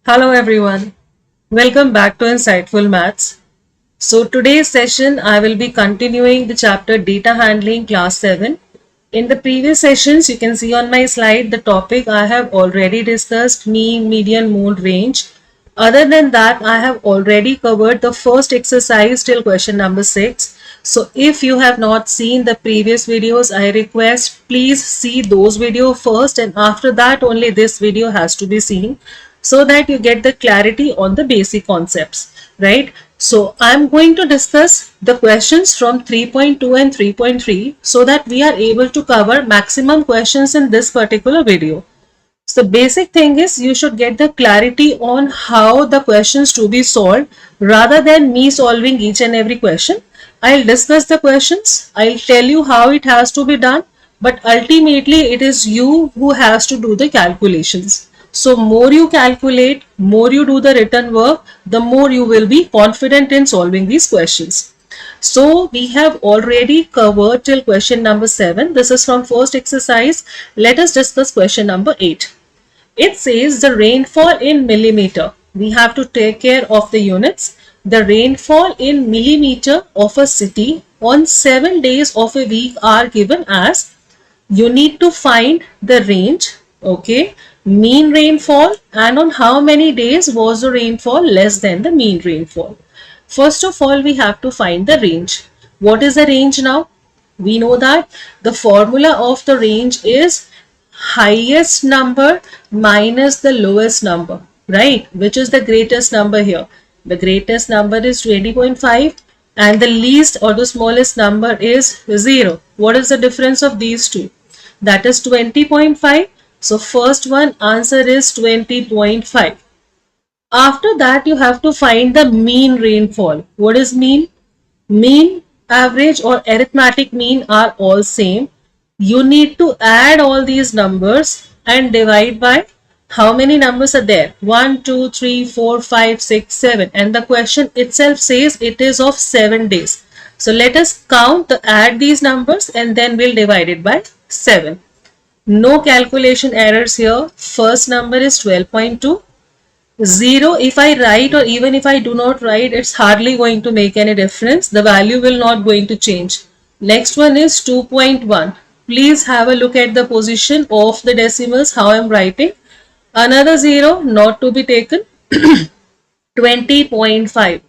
Hello everyone, welcome back to Insightful Maths. So today's session I will be continuing the chapter Data Handling Class 7. In the previous sessions you can see on my slide the topic I have already discussed, mean, median, mode, range. Other than that I have already covered the first exercise till question number 6. So if you have not seen the previous videos, I request please see those videos first and after that only this video has to be seen so that you get the clarity on the basic concepts, right? So I'm going to discuss the questions from 3.2 and 3.3 so that we are able to cover maximum questions in this particular video. So basic thing is you should get the clarity on how the questions to be solved rather than me solving each and every question. I'll discuss the questions, I'll tell you how it has to be done, but ultimately it is you who has to do the calculations. So more you calculate, more you do the written work, the more you will be confident in solving these questions. So we have already covered till question number 7. This is from first exercise. Let us discuss question number 8. It says the rainfall in millimeter. We have to take care of the units. The rainfall in millimeter of a city on 7 days of a week are given as, you need to find the range, okay, mean rainfall, and on how many days was the rainfall less than the mean rainfall. First of all, we have to find the range. What is the range now? We know that the formula of the range is highest number minus the lowest number, right? Which is the greatest number here? The greatest number is 20.5 and the least or the smallest number is 0. What is the difference of these two? That is 20.5. So first one answer is 20.5. After that you have to find the mean rainfall. What is mean? Mean, average or arithmetic mean are all same. You need to add all these numbers and divide by how many numbers are there? 1, 2, 3, 4, 5, 6, 7. And the question itself says it is of 7 days. So let us add these numbers and then we'll divide it by 7. No calculation errors here. First number is 12.2. 0 if I write or even if I do not write, it's hardly going to make any difference. The value will not going to change. Next one is 2.1. Please have a look at the position of the decimals, how I am writing. Another 0 not to be taken. 20.5.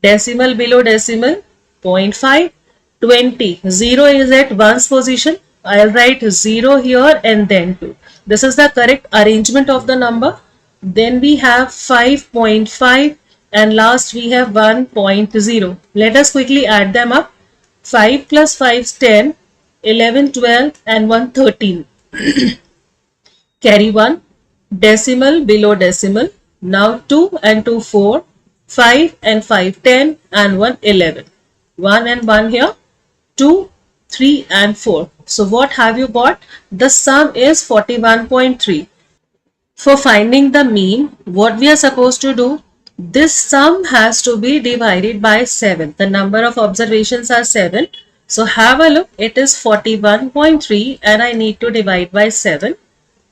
Decimal below decimal, 0.5. 20. 0 is at one's position. I'll write 0 here and then 2. This is the correct arrangement of the number. Then we have 5.5 and last we have 1.0. Let us quickly add them up. 5 plus 5 is 10, 11, 12 and 1 13. Carry 1. Decimal below decimal. Now 2 and 2 4. 5 and 5 10 and 1 11. 1 and 1 here. 2, 3 and 4. So what have you got? The sum is 41.3. For finding the mean, what we are supposed to do? This sum has to be divided by 7. The number of observations are 7. So have a look. It is 41.3 and I need to divide by 7.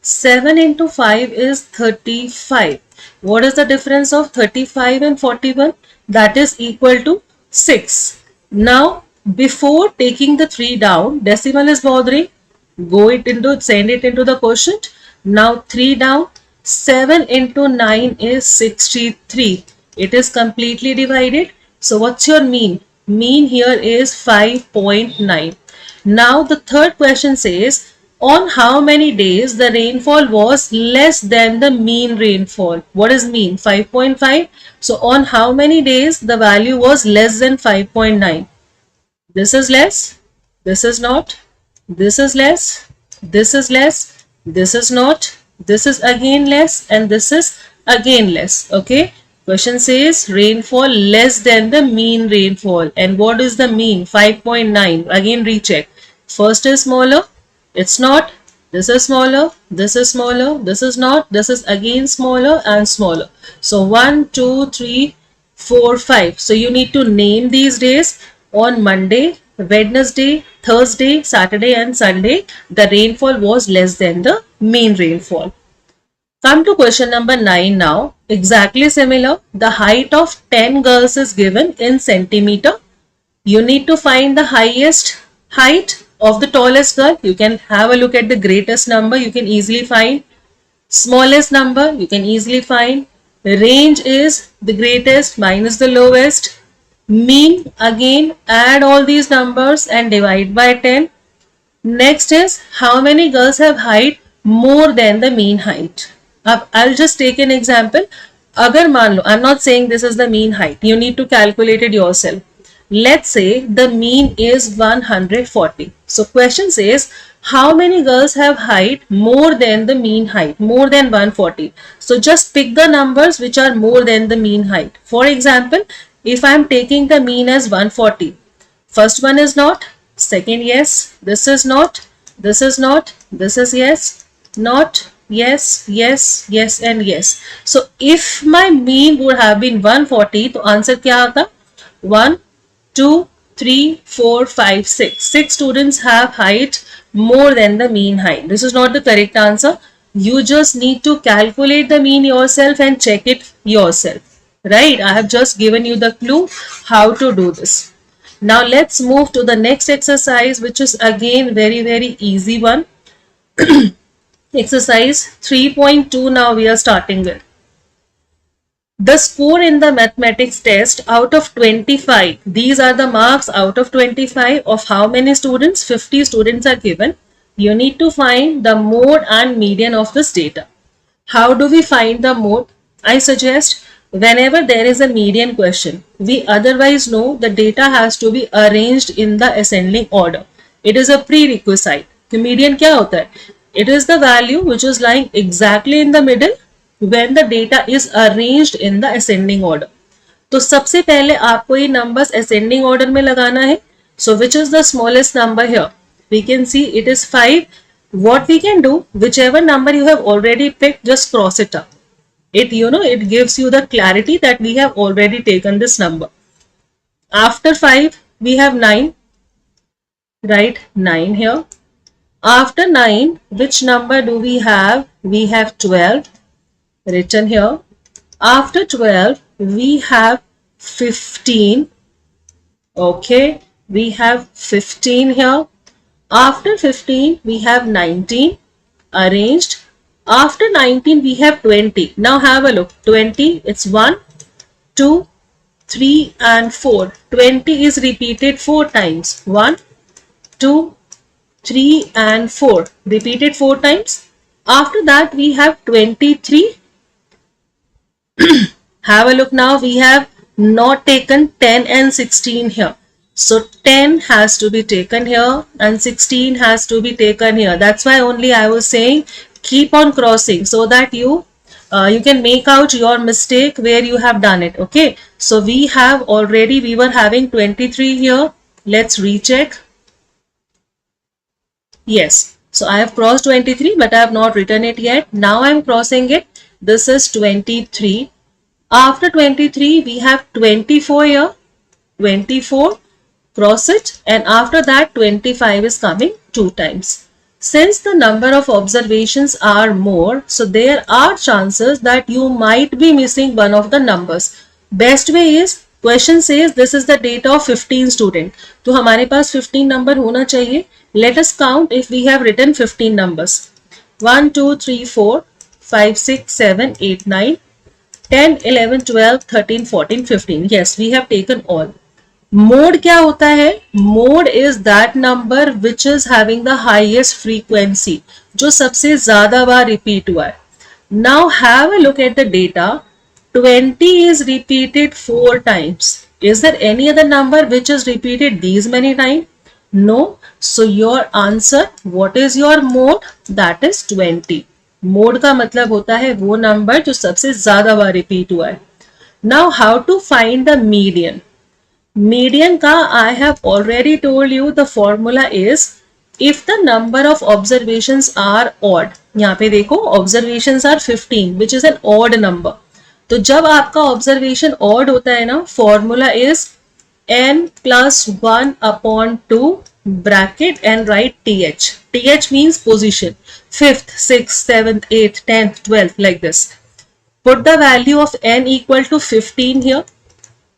7 into 5 is 35. What is the difference of 35 and 41? That is equal to 6. Now, before taking the 3 down, decimal is bothering. Send it into the quotient. Now 3 down. 7 into 9 is 63. It is completely divided. So what's your mean? Mean here is 5.9. Now the third question says, on how many days the rainfall was less than the mean rainfall? What is mean? 5.5. So on how many days the value was less than 5.9? This is less, this is not, this is less, this is less, this is not, this is again less and this is again less. Okay, question says rainfall less than the mean rainfall. And what is the mean? 5.9. Again recheck. First is smaller, it's not, this is smaller, this is smaller, this is not, this is again smaller and smaller. So 1, 2, 3, 4, 5. So you need to name these days. On Monday, Wednesday, Thursday, Saturday and Sunday, the rainfall was less than the mean rainfall. Come to question number 9 now. Exactly similar. The height of 10 girls is given in centimeter. You need to find the highest height of the tallest girl. You can have a look at the greatest number. You can easily find smallest number. You can easily find the range is the greatest minus the lowest. Mean, again add all these numbers and divide by 10. Next is how many girls have height more than the mean height. I'll just take an example. अगर मान लो, I'm not saying this is the mean height. You need to calculate it yourself. Let's say the mean is 140. So question says how many girls have height more than the mean height, more than 140. So just pick the numbers which are more than the mean height. For example, if I'm taking the mean as 140, first one is not, second yes, this is not, this is not, this is yes, not, yes, yes, yes and yes. So if my mean would have been 140, तो answer क्या आता? 1, 2, 3, 4, 5, 6. 6 students have height more than the mean height. This is not the correct answer. You just need to calculate the mean yourself and check it yourself. Right? I have just given you the clue how to do this. Now let's move to the next exercise, which is again very easy one. Exercise 3.2 now we are starting with. The score in the mathematics test out of 25, these are the marks out of 25 of how many students? 50 students are given. You need to find the mode and median of this data. How do we find the mode? I suggest whenever there is a median question, we otherwise know the data has to be arranged in the ascending order. It is a prerequisite. The median क्या होता है? It is the value which is lying exactly in the middle when the data is arranged in the ascending order. तो सबसे पहले आपको ये numbers ascending order में लगाना है. So which is the smallest number here? We can see it is 5. What we can do, whichever number you have already picked, just cross it up. It gives you the clarity that we have already taken this number. After 5, we have 9. Write 9 here. After 9, which number do we have? We have 12 written here. After 12, we have 15. Okay, we have 15 here. After 15, we have 19 arranged. After 19, we have 20. Now have a look. 20, it's 1, 2, 3 and 4. 20 is repeated 4 times. 1, 2, 3 and 4. Repeated 4 times. After that, we have 23. Have a look now. We have not taken 10 and 16 here. So 10 has to be taken here and 16 has to be taken here. That's why only I was saying keep on crossing so that you can make out your mistake where you have done it. Okay. So we were having 23 here. Let's recheck. Yes. So I have crossed 23 but I have not written it yet. Now I am crossing it. This is 23. After 23 we have 24 here. 24. Cross it, and after that 25 is coming 2 times. Since the number of observations are more, so there are chances that you might be missing one of the numbers. Best way is, question says this is the data of 15 student. तो हमारे पास 15 number होना चाहिए. Let us count if we have written 15 numbers. 1, 2, 3, 4, 5, 6, 7, 8, 9, 10, 11, 12, 13, 14, 15. Yes, we have taken all. Mode क्या होता है? Mode is that number which is having the highest frequency, जो सबसे ज्यादा बार repeat हुआ है. Now have a look at the data. 20 is repeated 4 times. Is there any other number which is repeated these many times? No. So your answer, what is your mode? That is 20. Mode का मतलब होता है वो number जो सबसे ज्यादा बार repeat हुआ है. Now how to find the median? Median का I have already told you the formula is if the number of observations are odd. यहाँ पे देखो observations are 15 which is an odd number. तो जब आपका observation odd होता है ना, formula is n plus 1 upon 2 bracket and write th. th means position. 5th, 6th, 7th, 8th, 10th, 12th, like this. Put the value of n equal to 15 here.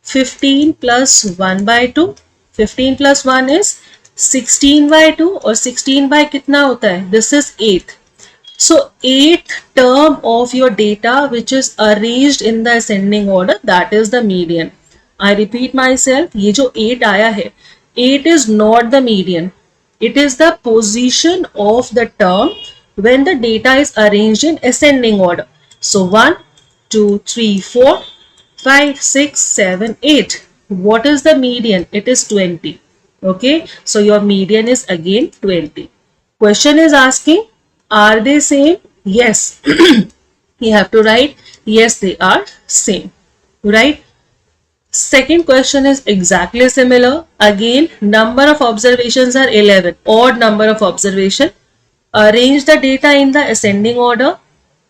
15 plus 1 by 2. 15 plus 1 is 16 by 2, और 16 by कितना होता है? This is 8th. So 8th term of your data which is arranged in the ascending order, that is the median. I repeat myself, ये जो 8 आया है, 8 is not the median. It is the position of the term when the data is arranged in ascending order. So 1, 2, 3, 4, 5, 6, 7, 8. What is the median? It is 20. Okay, so your median is again 20. Question is asking, are they same? Yes. You have to write, yes, they are same. Right? Second question is exactly similar. Again, number of observations are 11. Odd number of observation. Arrange the data in the ascending order.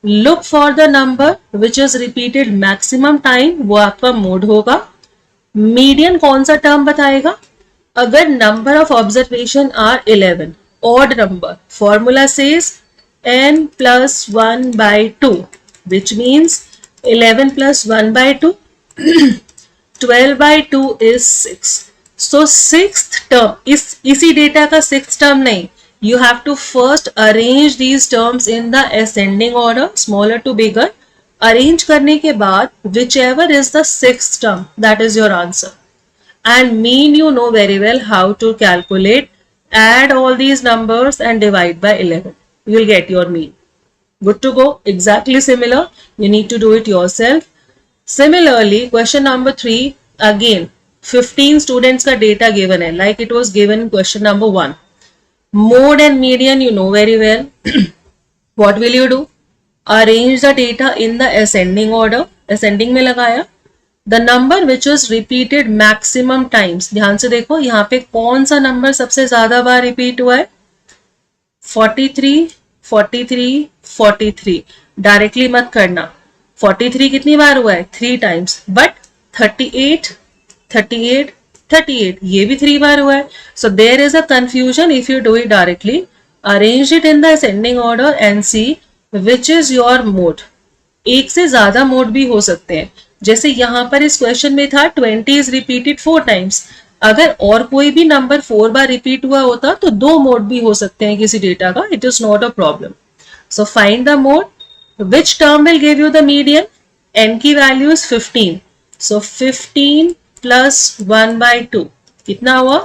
Look for the number which is repeated maximum time. वो आपका mode होगा. Median कौन सा term बताएगा? अगर number of observation are 11, odd number, formula says n plus 1 by 2, which means 11 plus 1 by 2, 12 by 2 is 6. So sixth term, इसी data का sixth term नहीं, you have to first arrange these terms in the ascending order, smaller to bigger. Arrange करने के बाद whichever is the sixth term, that is your answer. And mean you know very well how to calculate, add all these numbers and divide by 11. You will get your mean. Good to go. Exactly similar. You need to do it yourself. Similarly, question number 3, again 15 students का data given है, like it was given in question number 1. Mode and median you know very well. What will you do? Arrange the data in the ascending order. Ascending में लगाया. The number which is repeated maximum times. ध्यान से देखो यहाँ पे कौन सा number सबसे ज्यादा बार रिपीट हुआ है? 43, 43, 43. डायरेक्टली मत करना. 43 कितनी बार हुआ है? 3 times. But 38, 38, 38 ये भी 3 बार हुआ है. So there is a confusion if you do it directly. Arrange it in the ascending order and see which is your mode. एक से ज्यादा मोड भी हो सकते हैं. जैसे यहाँ पर इस क्वेश्चन में था 20 is repeated 4 times. अगर और कोई भी नंबर 4 बार रिपीट हुआ होता तो 2 मोड भी हो सकते हैं किसी डेटा का. It is not a problem. So find the mode. Which term will give you the median? N की value is 15. So 15 plus 1 by 2. कितना हुआ?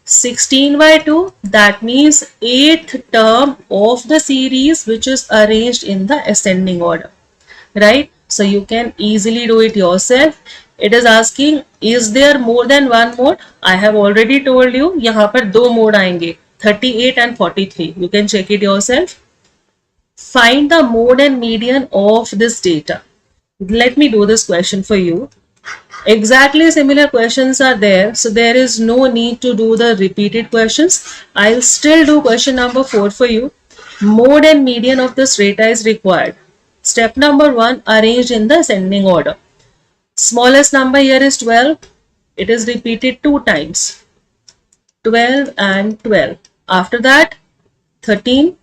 16 by 2. That means 8th term of the series which is arranged in the ascending order. Right? So you can easily do it yourself. It is asking, is there more than one mode? I have already told you, यहाँ पर 2 mode आएंगे, 38 and 43. You can check it yourself. Find the mode and median of this data. Let me do this question for you. Exactly similar questions are there, so there is no need to do the repeated questions. I'll still do question number 4 for you. Mode and median of this data is required. Step number 1, arranged in the ascending order. Smallest number here is 12. It is repeated 2 times. 12 and 12. After that, 13,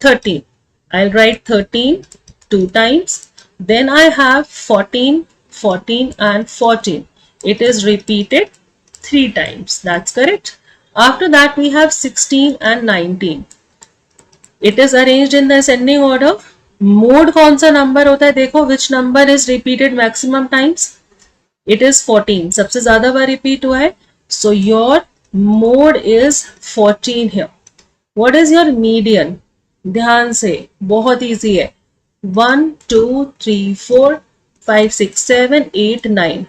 13. I'll write 13 2 times. Then I have 14, 14 and 14. It is repeated 3 times. That's correct. After that, we have 16 and 19. It is arranged in the ascending order. Mode कौन सा number होता है? देखो, which number is repeated maximum times? It is 14. सबसे ज्यादा बार repeat हुआ है. So your mode is 14 here. What is your median? ध्यान से, बहुत easy है. 1, 2, 3, 4, 5, 6, 7, 8, 9.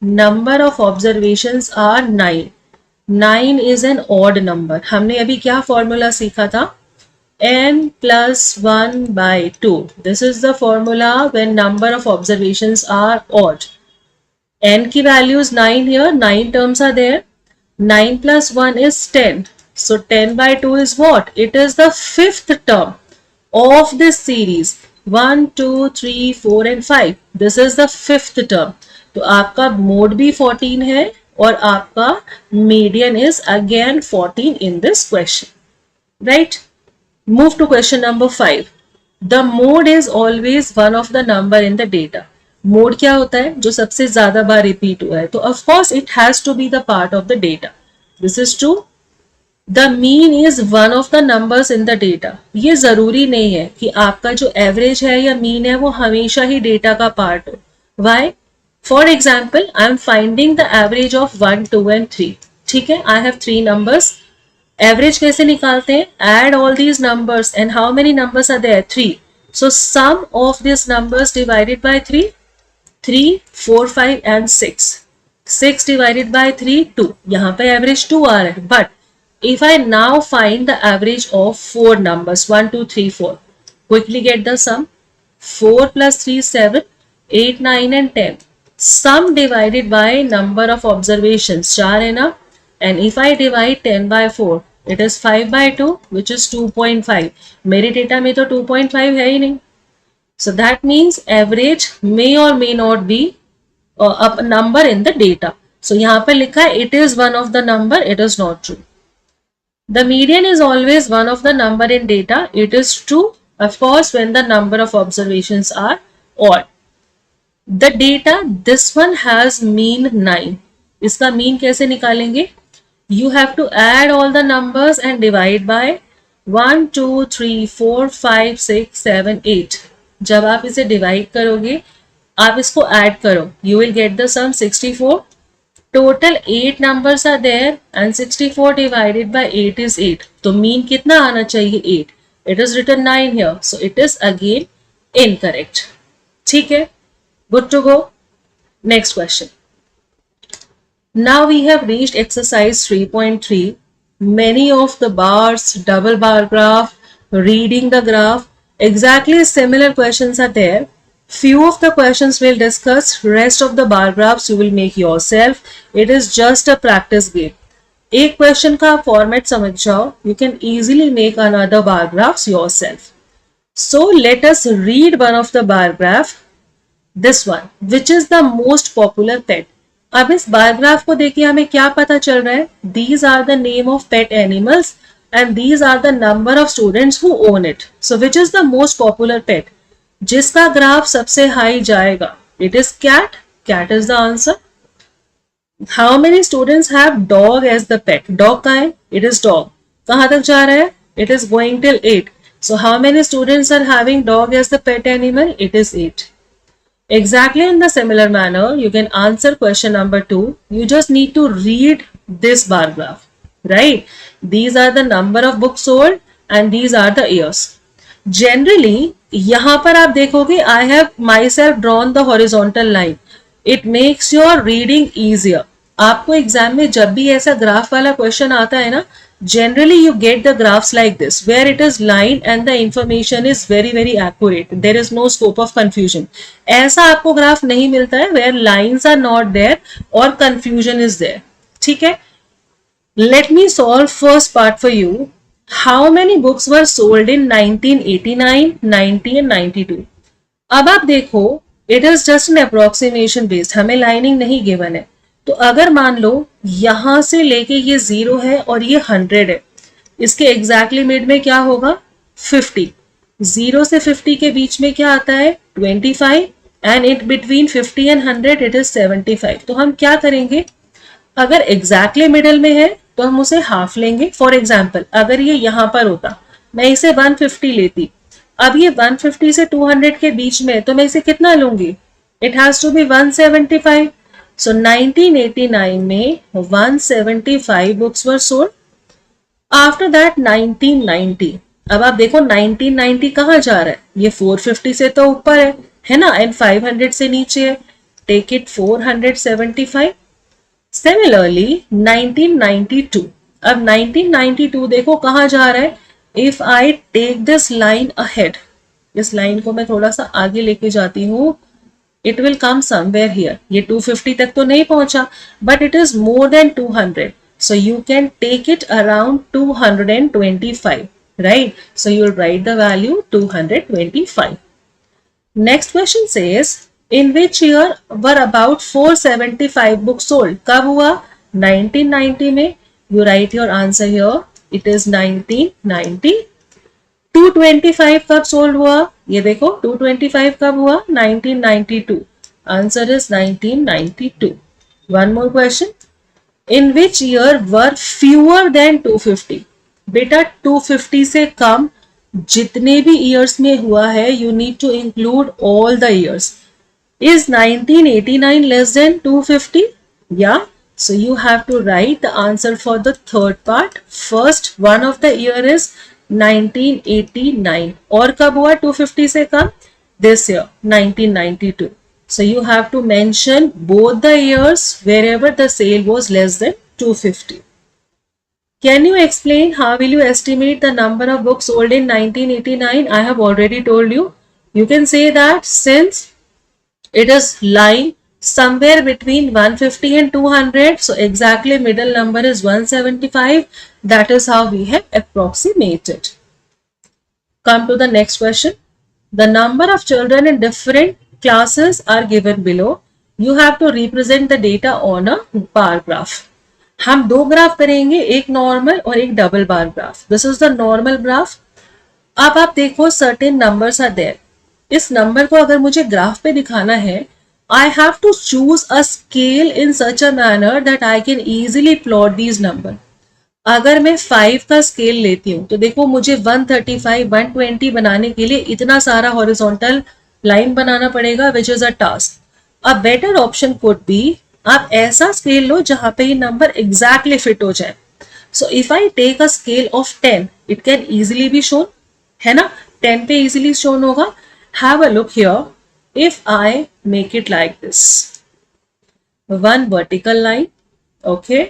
Number of observations are 9. 9 is an odd number. हमने अभी क्या formula सीखा था? N plus 1 by 2. This is the formula when number of observations are odd. N की value is 9 here. 9 terms are there. 9 plus 1 is 10. So 10 by 2 is what? It is the 5th term of this series. 1, 2, 3, 4 and 5. This is the 5th term. तो आपका mode भी 14 है और आपका median is again 14 in this question. Right? Move to question number 5. The mode is always one of the number in the data. Mode क्या होता है? जो सबसे ज्यादा बार रिपीट हुआ है. तो of course it has to be the part of the data. This is true. The mean is one of the numbers in the data. ये जरूरी नहीं है कि आपका जो एवरेज है या मीन है वो हमेशा ही डेटा का पार्ट हो. Why? For example, I am finding the average of 1, 2 and 3. ठीक है, I have 3 numbers. Average कैसे निकालते हैं? Add all these numbers and how many numbers are there? 3. So sum of these numbers divided by 3, 3, 4, 5 and 6. 6 divided by 3, 2. यहाँ पे average 2 आ रहा है. But if I now find the average of 4 numbers, 1, 2, 3, 4. Quickly get the sum. 4 plus 3, 7, 8, 9 and 10. Sum divided by number of observations, 4 है ना? And if I divide 10 by 4, it is 5 by 2, which is 2.5. मेरे data में तो 2.5 है ही नहीं. So that means average may or may not be a number in the data. So यहाँ पे लिखा है it is one of the number, it is not true. The median is always one of the number in data. It is true, of course, when the number of observations are odd. The data, this one has mean 9. इसका mean कैसे निकालेंगे? You have to add all the numbers and divide by 1, 2, 3, 4, 5, 6, 7, 8. जब आप इसे divide करोगे, आप इसको add करो, you will get the sum 64. Total 8 numbers are there and 64 divided by 8 is 8. तो mean कितना आना चाहिए? 8. It is written 9 here, so it is again incorrect. ठीक है, good to go. Next question. Now we have reached exercise 3.3. Many of the bars, double bar graph, reading the graph, exactly similar questions are there. Few of the questions we'll discuss, rest of the bar graphs you will make yourself. It is just a practice game. एक question का format समझ जाओ, you can easily make another bar graphs yourself. So let us read one of the bar graph. This one, which is the most popular pet. अब इस bar graph को देखिए हमें क्या पता चल रहा है? These are the name of pet animals and these are the number of students who own it. So which is the most popular pet? जिसका ग्राफ सबसे हाई जाएगा, it is cat. Cat is the answer. How many students have dog as the pet? Dog कहाँ है? It is dog. कहाँ तक जा रहा है? It is going till 8. So how many students are having dog as the pet animal? It is 8. Exactly in the similar manner, you can answer question number 2. You just need to read this bar graph, right? These are the number of books sold and these are the years. Generally, यहाँ पर आप देखोगे I have myself drawn the horizontal line. It makes your reading easier. आपको exam में जब भी ऐसा graph वाला क्वेश्चन आता है ना, generally you get the graphs like this where it is line and the information is very accurate. There is no scope of confusion. ऐसा आपको ग्राफ नहीं मिलता है where lines are not there और confusion is there. ठीक है, let me solve first part for you. How many books were sold in 1989, 90 and 92? अब आप देखो, it is just an approximation based. हमें लाइनिंग नहीं गिवन है. तो अगर मान लो यहां से लेके ये 0 है और ये 100 है, इसके एग्जैक्टली मिड में क्या होगा? 50. 0 से 50 के बीच में क्या आता है? 25 and it between 50 and 100 it is 75. तो हम क्या करेंगे? अगर एग्जैक्टली मिडल में है तो हम उसे हाफ लेंगे. फॉर एग्जाम्पल, अगर ये यहां पर होता, मैं इसे 150 लेती. अब ये 150 से 200 के बीच में, तो मैं इसे कितना लूंगी? It has to be 175. So 1989 में 175 books were sold. After that 1990. अब आप देखो 1990 कहाँ जा रहा है? ये 450 से तो ऊपर है ना? एंड 500 से नीचे है. Take it 475. Similarly 1992. अब 1992 देखो कहाँ जा रहा है? If I take this line ahead, इस लाइन को मैं थोड़ा सा आगे लेके जाती हूँ, it will come somewhere here. ये 250 तक तो नहीं पहुंचा, but it is more than 200. So you can take it around 225, right? So you'll write the value 225. Next question says, in which year were about 475 books sold? कब हुआ? 1990 में. You write your answer here. It is 1990. 225 कब solve हुआ, ये देखो 225 कब हुआ, 1992. Answer is 1992. One more question, in which year were fewer than 250. बेटा 250 से कम जितने भी ईयर्स में हुआ है, you need to include all the years. Is 1989 less than 250? Yeah. So you have to write the answer for the third part. First one of the year is 1989. और कब हुआ 250 से कम? This year 1992. So you have to mention both the years wherever the sale was less than 250. Can you explain how will you estimate the number of books sold in 1989? I have already told you. You can say that since it is lying somewhere between 150 and 200, so exactly middle number is 175. That is how we have approximated. Come to the next question. The number of children in different classes are given below. You have to represent the data on a bar graph. हम दो graph करेंगे, एक normal और एक double bar graph. This is the normal graph. अब आप देखो certain numbers are there. इस नंबर को अगर मुझे ग्राफ पे दिखाना है, I have to choose a scale in such a manner that I can easily plot these number. अगर मैं 5 का स्केल लेती हूँ तो देखो मुझे 135, 120 बनाने के लिए इतना सारा हॉरिजॉन्टल लाइन बनाना पड़ेगा, which is a task. A better option could be, आप ऐसा स्केल लो जहां पे ये नंबर एग्जैक्टली फिट हो जाए. So if I take a scale of 10, it can easily be shown, है ना, 10 पे इजीली शोन होगा. Have a look here. If I make it like this, one vertical line, okay,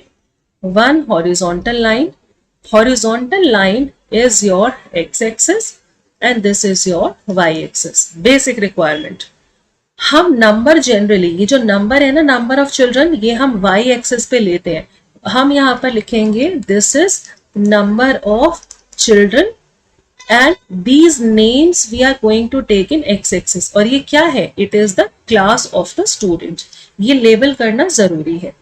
one horizontal line. Horizontal line is your x-axis and this is your y-axis. Basic requirement. हम number generally, ये जो number है ना, number of children, ये हम y axis पे लेते हैं. हम यहाँ पर लिखेंगे this is number of children and these names we are going to take in x-axis. और ये क्या है, it is the class of the student. ये लेबल करना जरूरी है.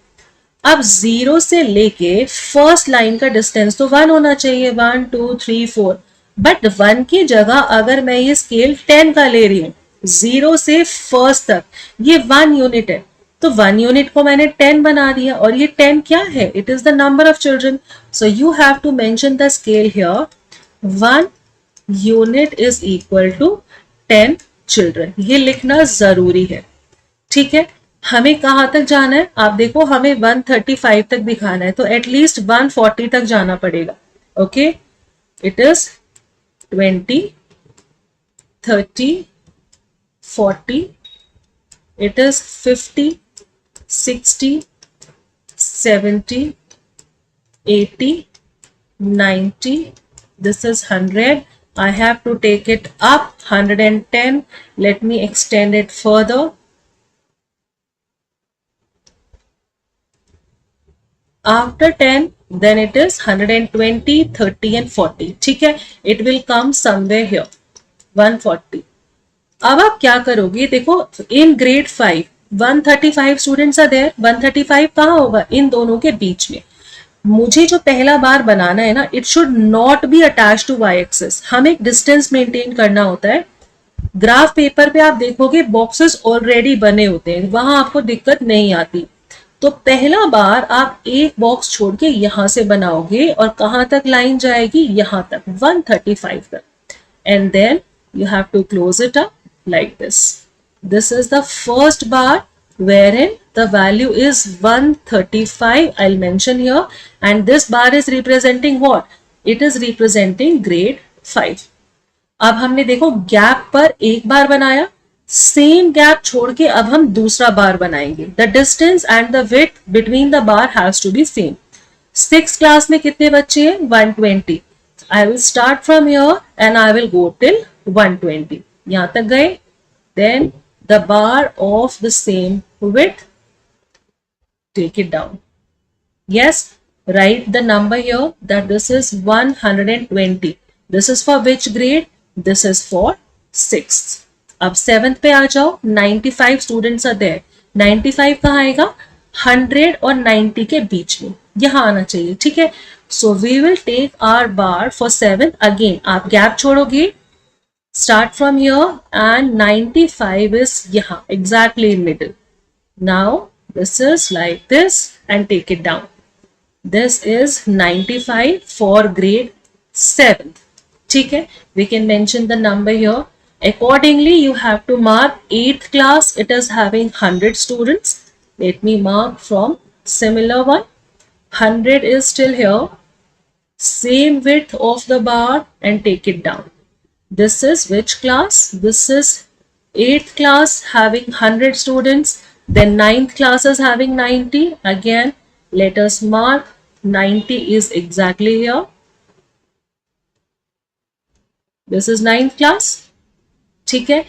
अब 0 से लेके फर्स्ट लाइन का डिस्टेंस तो 1 होना चाहिए, 1 2 3 4. बट 1 की जगह अगर मैं ये स्केल 10 का ले रही हूँ, 0 से फर्स्ट तक ये 1 यूनिट है, तो 1 यूनिट को मैंने 10 बना दिया. और ये 10 क्या है, it is the number of children. So you have to mention the scale here. 1 unit is equal to 10 children. ये लिखना जरूरी है. ठीक है, हमें कहां तक जाना है, आप देखो हमें 135 तक दिखाना है, तो एटलीस्ट 140 तक जाना पड़ेगा. Okay, it is 20, 30, 40, it is 50, 60, 70, 80, 90, this is 100. I have to take it up 110. Let me extend it further. After 10, then it is 120, 30 and 40. ठीक है, it will come somewhere here 140. अब आप क्या करोगे, देखो in grade 5 135 students are there. 135 कहाँ होगा, इन दोनों के बीच में. मुझे जो पहला बार बनाना है ना, it should not be attach to Y axis. हमें एक डिस्टेंस मेंटेन करना होता है. ग्राफ पेपर पे आप देखोगे बॉक्सेस ऑलरेडी बने होते हैं, वहां आपको दिक्कत नहीं आती. तो पहला बार आप एक बॉक्स छोड़ के यहां से बनाओगे और कहां तक लाइन जाएगी, यहां तक 135 तक. And then you have to close it up like this. This is the first bar wherein the value is 135. I'll mention here, and this bar is representing what? It is representing grade 5. अब हमने देखो gap पर एक बार बनाया, same gap छोड़ के अब हम दूसरा बार बनाएंगे. The distance and the width between the bar has to be same. 6th class में कितने बच्चे हैं, 120. I will start from here and I will go till 120. यहां तक गए, then the bar of the same width, take it down. Yes, write the number here that this is 120. This is for which grade? This is for 6th. अब 7th पे आ जाओ. 95 students are there. 95 कहाँ आएगा, 100 और 90 के बीच में. यहाँ आना चाहिए, ठीक है। So we will take our bar for 7, again आप गैप छोड़ोगे, start from here, and 95 is यहाँ exactly in middle. Now this is like this and take it down. This is 95 for grade 7th. ठीक है, we can mention the number here. Accordingly, you have to mark 8th class. It is having 100 students. Let me mark from similar one. 100 is still here. Same width of the bar and take it down. This is which class? This is 8th class having 100 students. Then 9th class is having 90. Again, let us mark 90 is exactly here. This is 9th class. ठीक है.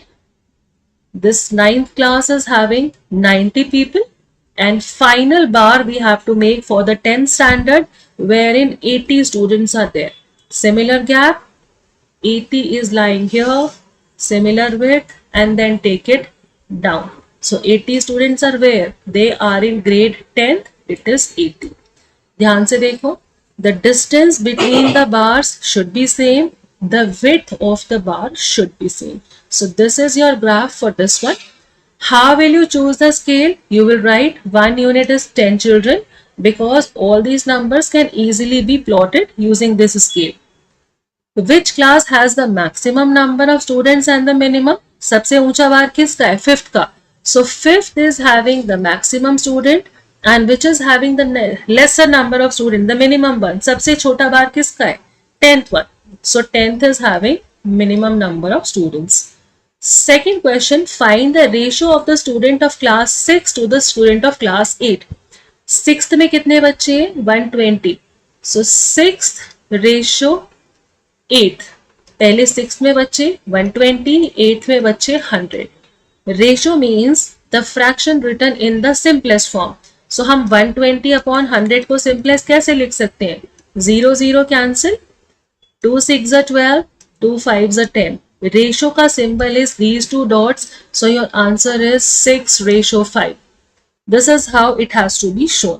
This 9th class is having 90 people. And final bar we have to make for the 10th standard wherein 80 students are there. Similar gap. 80 is lying here, similar width, and then take it down. So 80 students are where? They are in grade 10th, it is 80. ध्यान से देखो, the distance between the bars should be same, the width of the bar should be same. So this is your graph for this one. How will you choose the scale? You will write 1 unit is 10 children because all these numbers can easily be plotted using this scale. Which class has the maximum number of students and the minimum? सबसे ऊंचा बार किसका है? 5th का. So 5th is having the maximum student and which is having the lesser number of student, the minimum one. सबसे छोटा बार किसका है? 10th one. So 10th is having minimum number of students. Second question, find the ratio of the student of class 6 to the student of class 8. 6th में कितने बच्चे हैं? 120. So 6th ratio 8th, पहले 6 में बच्चे 120, 8th में बच्चे 100. Ratio means the fraction written in the simplest form. So हम 120 अपॉन 100 को सिंपलेस्ट कैसे लिख सकते हैं? 0 0 कैंसिल, 2 6 12, 2 5 10. रेशियो का symbol is these two dots. So your answer is 6:5. This is how it has to be shown.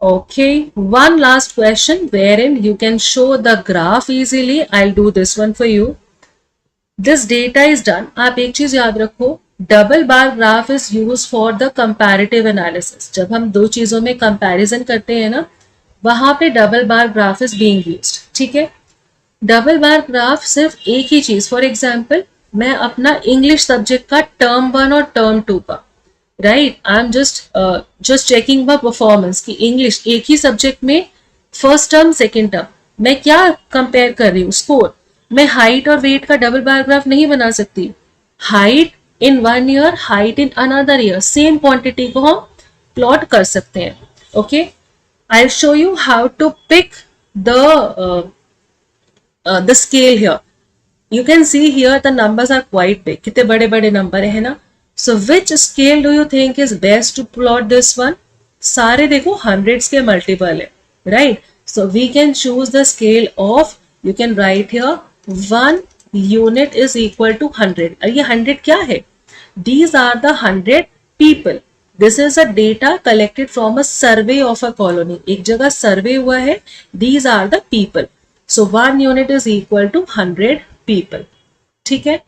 Okay, one last question wherein you can show the graph easily. I'll do this one for you. This data is done. आप एक चीज याद रखो, double bar graph is use for the comparative analysis. जब हम दो चीजों में कंपैरिजन करते हैं ना, वहां पे double bar graph is being used. ठीक है, डबल बार ग्राफ सिर्फ एक ही चीज, फॉर एग्जाम्पल मैं अपना इंग्लिश सब्जेक्ट का टर्म 1 और टर्म 2 का, right, I am just checking my performance कि इंग्लिश एक ही सब्जेक्ट में फर्स्ट टर्म सेकेंड टर्म मैं क्या कंपेयर कर रही हूँ, स्कोर. मैं हाइट और वेट का डबल बार ग्राफ नहीं बना सकती. Height in 1 year, height in another year, same quantity को हम प्लॉट कर सकते हैं. Okay, I show you how to pick the scale here. You can see here the numbers are quite big. कितने बड़े बड़े नंबर है ना. So which scale do you think is best to plot this one? सारे देखो hundreds के multiple है, right? So we can choose the scale of, you can write here 1 unit is equal to 100. ये 100 क्या है? These are the 100 people. This is a data collected from a survey of a colony. एक जगह सर्वे हुआ है. These are the people. So 1 unit is equal to 100 people. ठीक है,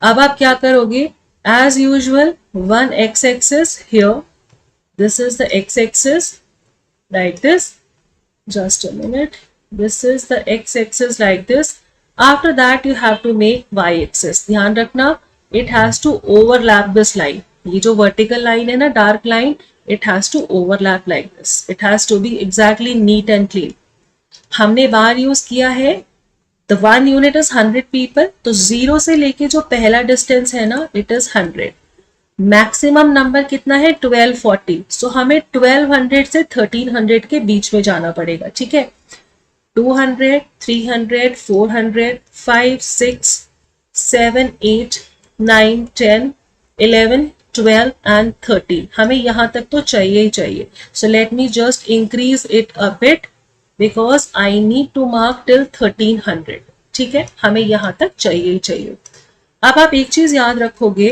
अब आप क्या करोगे? As usual, one x-axis here. This is the x-axis like this. Just a minute. This is the x-axis like this. After that, you have to make y-axis. ध्यान रखना, it has to overlap this line. ये जो vertical line है ना, dark line, it has to overlap like this. It has to be exactly neat and clean. हमने बार use किया है. The 1 unit is 100 people. तो 0 से लेके जो पहला डिस्टेंस है ना, it is 100. मैक्सिमम नंबर कितना है? 1240. सो हमें 1200 से 1300 के बीच में जाना पड़ेगा. ठीक है, 200, 300, 400, 5, 6, 7, 8, 9, 10, 11, 12 and 13. हमें यहाँ तक तो चाहिए ही चाहिए. So let me just increase it a bit because I need to mark till 1300. ठीक है, हमें यहाँ तक चाहिए ही चाहिए. अब आप एक चीज याद रखोगे,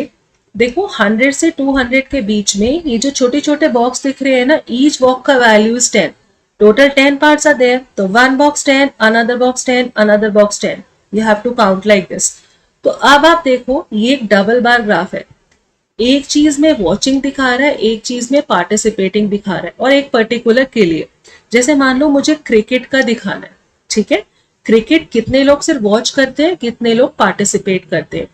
देखो 100 से 200 के बीच में ये जो छोटे छोटे बॉक्स दिख रहे हैं ना, ईच बॉक्स का value is 10. Total 10 parts are there. तो one box 10, another box 10, another box 10. You have to count like this. तो अब आप देखो ये एक डबल बार ग्राफ है. एक चीज में वॉचिंग दिखा रहा है, एक चीज में पार्टिसिपेटिंग दिखा रहा है, और एक पर्टिकुलर के लिए. जैसे मान लो मुझे क्रिकेट का दिखाना है, ठीक है. क्रिकेट कितने लोग सिर्फ वॉच करते हैं, कितने लोग पार्टिसिपेट करते हैं.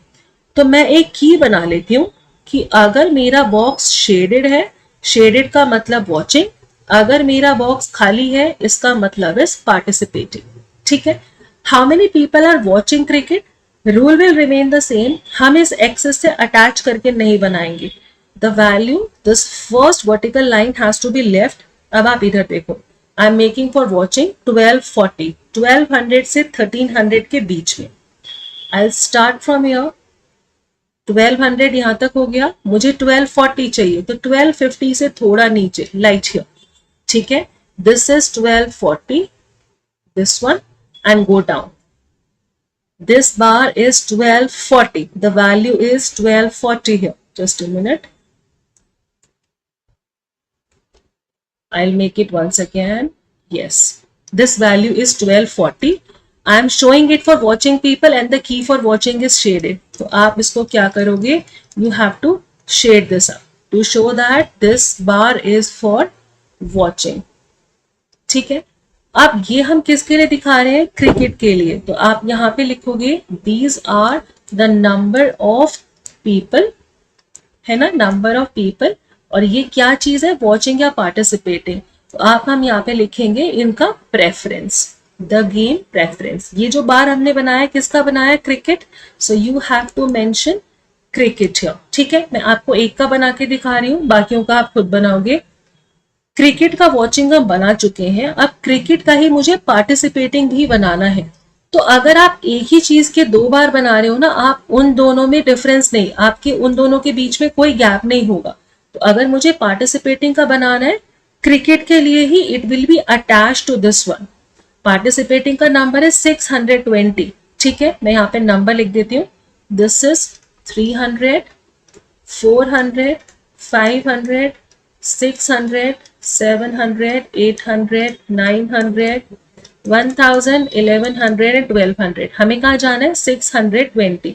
तो मैं एक की बना लेती हूँ कि अगर मेरा बॉक्स शेडेड है, शेडेड का मतलब वॉचिंग, अगर मेरा बॉक्स खाली है इसका मतलब इज पार्टिसिपेटिंग. ठीक है. How many people are watching cricket, rule will remain the same. हम इस एक्सेस से अटैच करके नहीं बनाएंगे. The value this first vertical line has to be left. अब आप इधर देखो, I am making for watching 1240, 1200 से 1300 के बीच में. I start from here. 1200 यहां तक हो गया, मुझे 1240 चाहिए तो 1250 से थोड़ा नीचे, लाइट हियर. ठीक है. This is 1240, this one, and go down. This bar is 1240. The value is 1240 here. Just a minute. I'll make it once again. Yes. This value is 1240. I am showing it for watching people and the key for watching is shaded. तो आप इसको क्या करोगे? You have to shade this up to show that this bar is for watching. ठीक है. अब ये हम किसके लिए दिखा रहे हैं? क्रिकेट के लिए. तो आप यहां पे लिखोगे these are the number of people, है ना, नंबर ऑफ पीपल. और ये क्या चीज है? वॉचिंग या पार्टिसिपेटिंग. तो आप हम यहाँ पे लिखेंगे इनका प्रेफरेंस, द गेम प्रेफरेंस. ये जो बार हमने बनाया किसका बनाया? Cricket. So you have to mention cricket here. ठीक है. मैं आपको एक का बना के दिखा रही हूँ, बाकियों का आप खुद बनाओगे. क्रिकेट का वॉचिंग हम बना चुके हैं, अब क्रिकेट का ही मुझे पार्टिसिपेटिंग भी बनाना है. तो अगर आप एक ही चीज के दो बार बना रहे हो ना, आप उन दोनों में डिफरेंस नहीं, आपके उन दोनों के बीच में कोई गैप नहीं होगा. तो अगर मुझे पार्टिसिपेटिंग का बनाना है क्रिकेट के लिए ही, it will be attach to this one. Participating का नंबर है 620. ठीक है. मैं यहाँ पे नंबर लिख देती हूँ. This is 300, 400, 500, 600, 700, 800, 900, 1000, 1100 and 1200. हमें कहाँ जाना है? 620.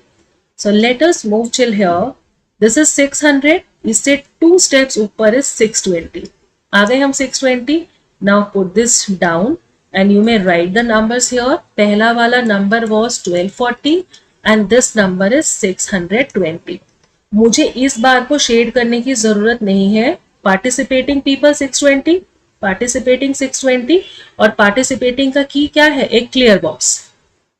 So let us move till here. This is 600. इससे 2 steps ऊपर is 620. आ गए हम 620. Now put this down and you may write the numbers here. पहला वाला number was 1240 and this number is 620. मुझे इस बार को शेड करने की जरूरत नहीं है. पार्टिसिपेटिंग पीपल 620, पार्टिसिपेटिंग 620, और पार्टिसिपेटिंग का की क्या है? एक क्लियर बॉक्स.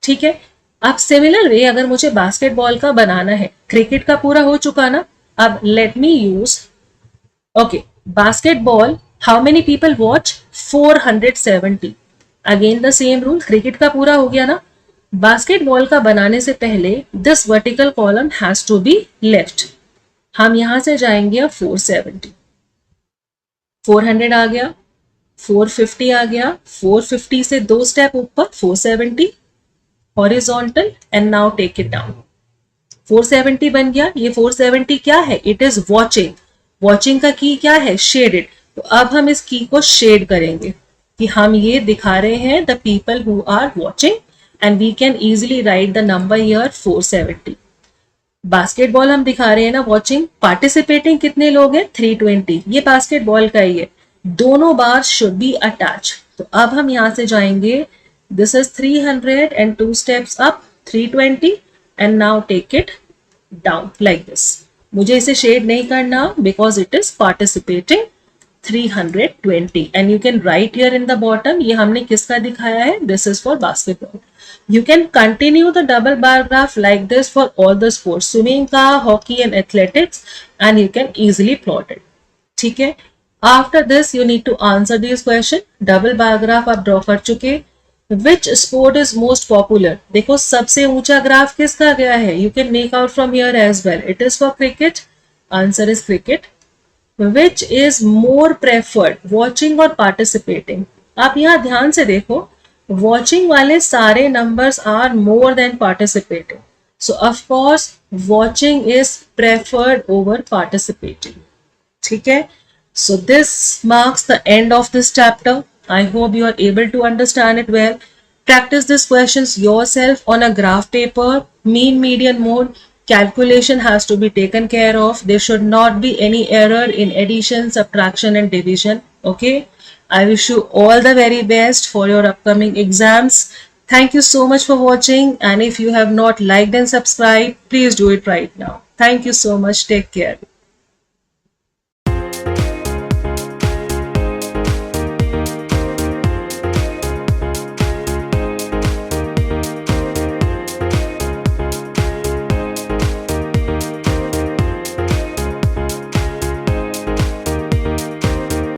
ठीक है. अब सिमिलर वे अगर मुझे बास्केटबॉल का बनाना है, क्रिकेट का पूरा हो चुका ना, अब let me use, okay, basketball. How many people watch? 470. Again the same rule. Cricket का पूरा हो गया ना. बास्केटबॉल का बनाने से पहले this vertical column has to be left. हम यहां से जाएंगे 470. 400 आ गया, 450 आ गया, 450 से 2 स्टेप ऊपर 470 horizontal and now take it down. 470 बन गया. ये 470 क्या है? It is watching. वॉचिंग का की क्या है? शेडेड. तो अब हम इस की को शेड करेंगे कि हम ये दिखा रहे हैं the people who are watching and we can easily write the number here 470. Basketball हम दिखा रहे हैं ना वॉचिंग. पार्टिसिपेटिंग कितने लोग हैं? 320. ये बास्केटबॉल का ही है. दोनों बार शुड बी अटैच. तो अब हम यहां से जाएंगे. This is 300 and 2 steps up 320 and now take it down like this. मुझे इसे शेड नहीं करना because it is participating 320 and you can write here in the bottom. ये हमने किसका दिखाया है? This is for basketball. You can continue the double bar graph like this for all the sports, swimming का, hockey and athletics, and you can easily plot it. ठीक है. After this you need to answer these question. Double bar graph आप draw कर चुके. Which sport is most popular? देखो सबसे ऊंचा graph किसका गया है? You can make out from here as well. It is for cricket. Answer is cricket. Which is more preferred, watching or participating? आप यहाँ ध्यान से देखो. वॉचिंग वाले सारे numbers are more than participating. So of course watching is preferred over participating. ठीक है. So this marks the end of this chapter. I hope you are able to understand it well. Practice these questions yourself on a graph paper, mean median mode. Calculation has to be taken care of. There should not be any error in addition, subtraction and division. Okay. I wish you all the very best for your upcoming exams. Thank you so much for watching, and if you have not liked and subscribed, please do it right now. Thank you so much. Take care.